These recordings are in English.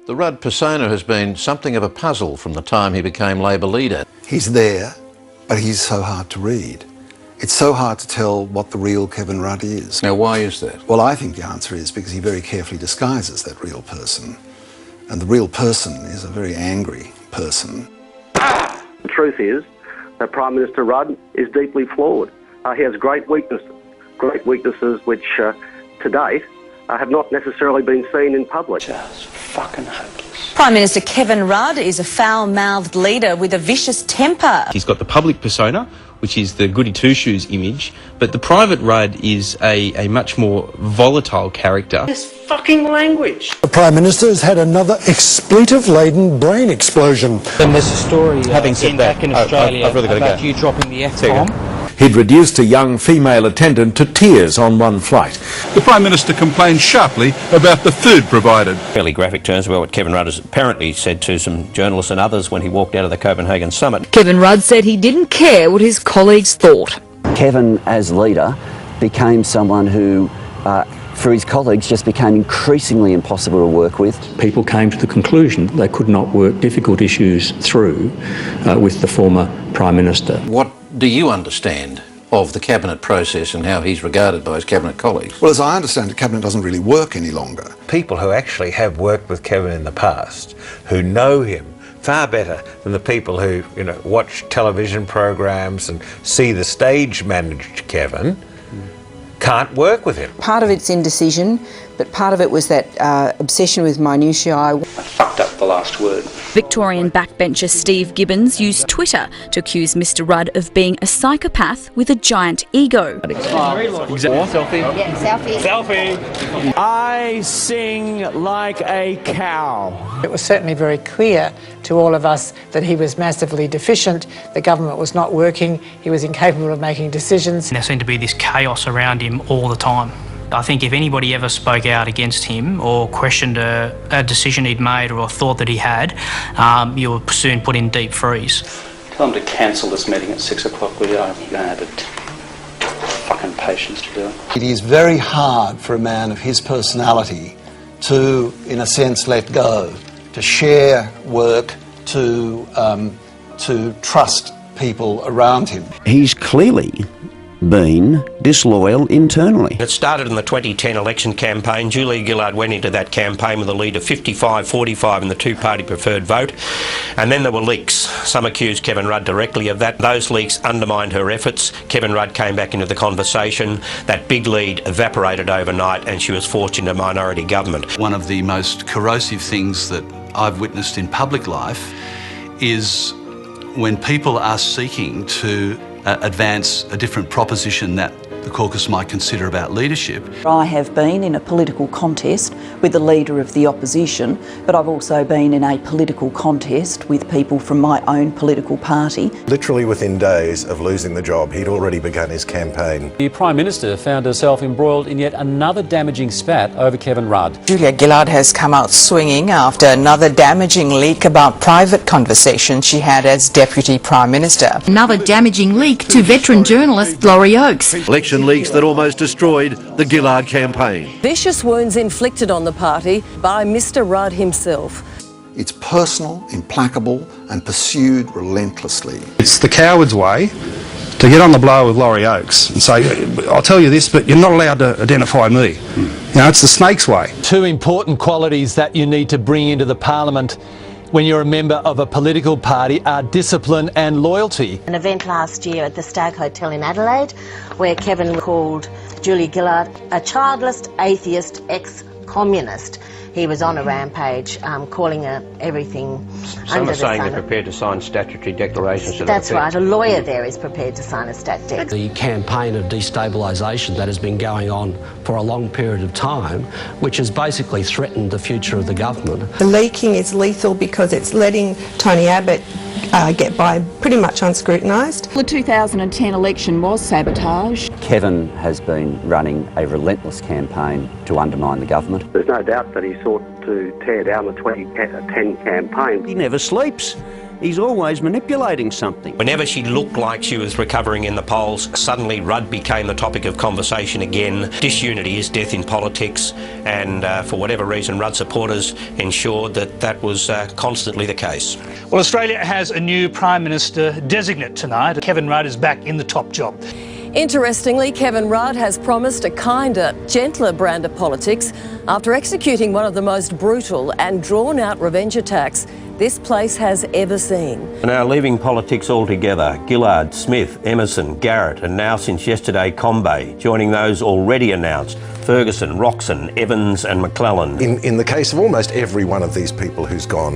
The Rudd persona has been something of a puzzle from the time he became Labor leader. He's there, but he's so hard to read. It's so hard to tell what the real Kevin Rudd is. Now, why is that? Well, I think the answer is because he very carefully disguises that real person. And the real person is a very angry person. The truth is that Prime Minister Rudd is deeply flawed. He has great weaknesses which, to date, have not necessarily been seen in public. Just fucking hopeless. Prime Minister Kevin Rudd is a foul-mouthed leader with a vicious temper. He's got the public persona, which is the goody two-shoes image, but the private Rudd is a much more volatile character. This fucking language. The Prime Minister has had another expletive-laden brain explosion. And there's a story Having said back in Australia about you dropping the F-bomb. He'd reduced a young female attendant to tears on one flight. The Prime Minister complained sharply about the food provided. Fairly graphic terms about what Kevin Rudd has apparently said to some journalists and others when he walked out of the Copenhagen summit. Kevin Rudd said he didn't care what his colleagues thought. Kevin, as leader, became someone who, for his colleagues, just became increasingly impossible to work with. People came to the conclusion they could not work difficult issues through with the former Prime Minister. What do you understand of the Cabinet process and how he's regarded by his Cabinet colleagues? Well, as I understand it, Cabinet doesn't really work any longer. People who actually have worked with Kevin in the past, who know him far better than the people who, watch television programs and see the stage-managed Kevin, can't work with him. Part of it's indecision, but part of it was that obsession with minutiae. I fucked up the last word. Victorian backbencher Steve Gibbons used Twitter to accuse Mr Rudd of being a psychopath with a giant ego. Selfie. Yeah, selfie. Selfie. I sing like a cow. It was certainly very clear to all of us that he was massively deficient, the government was not working, he was incapable of making decisions. There seemed to be this chaos around him all the time. I think if anybody ever spoke out against him or questioned a decision he'd made or a thought that he had, you were soon put in deep freeze. Tell them to cancel this meeting at 6 o'clock, will you? I'm going to have the fucking patience to do it. It is very hard for a man of his personality to, in a sense, let go, to share work, to trust people around him. He's clearly been disloyal internally. It started in the 2010 election campaign. Julia Gillard went into that campaign with a lead of 55-45 in the two-party preferred vote. And then there were leaks. Some accused Kevin Rudd directly of that. Those leaks undermined her efforts. Kevin Rudd came back into the conversation. That big lead evaporated overnight and she was forced into minority government. One of the most corrosive things that I've witnessed in public life is when people are seeking to advance a different proposition that the caucus might consider about leadership. I have been in a political contest with the leader of the opposition, but I've also been in a political contest with people from my own political party. Literally within days of losing the job, he'd already begun his campaign. The Prime Minister found herself embroiled in yet another damaging spat over Kevin Rudd. Julia Gillard has come out swinging after another damaging leak about private conversations she had as Deputy Prime Minister. Another damaging leak to veteran journalist Laurie Oakes. Election leaks that almost destroyed the Gillard campaign. Vicious wounds inflicted on the party by Mr Rudd himself. It's personal, implacable, and pursued relentlessly. It's the coward's way to get on the blower with Laurie Oakes and say, I'll tell you this, but you're not allowed to identify me. It's the snake's way. Two important qualities that you need to bring into the parliament when you're a member of a political party are discipline and loyalty. An event last year at the Stag Hotel in Adelaide where Kevin called Julia Gillard a childless, atheist, ex-communist. He was on a rampage, calling her everything Some are saying they're prepared to sign statutory declarations. That's right, a lawyer there is prepared to sign a stat dec. The campaign of destabilisation that has been going on for a long period of time, which has basically threatened the future of the government. The leaking is lethal because it's letting Tony Abbott get by pretty much unscrutinised. The 2010 election was sabotage. Kevin has been running a relentless campaign to undermine the government. There's no doubt that he sought to tear down the 2010 campaign. He never sleeps. He's always manipulating something. Whenever she looked like she was recovering in the polls, suddenly Rudd became the topic of conversation again. Disunity is death in politics, and for whatever reason, Rudd supporters ensured that that was constantly the case. Well, Australia has a new Prime Minister designate tonight. Kevin Rudd is back in the top job. Interestingly, Kevin Rudd has promised a kinder, gentler brand of politics after executing one of the most brutal and drawn-out revenge attacks this place has ever seen. Now leaving politics altogether, Gillard, Smith, Emerson, Garrett, and now since yesterday, Combet, joining those already announced, Ferguson, Roxon, Evans and McClellan. In the case of almost every one of these people who's gone,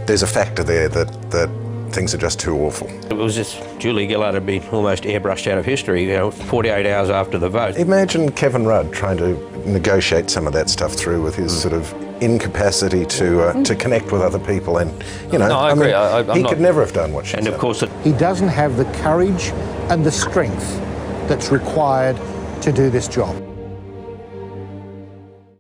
there's a factor there that things are just too awful. It was just Julie Gillard had been almost airbrushed out of history, 48 hours after the vote. Imagine Kevin Rudd trying to negotiate some of that stuff through with his sort of incapacity to connect with other people, and No, I agree. He could never have done what she did. And of course, he doesn't have the courage and the strength that's required to do this job.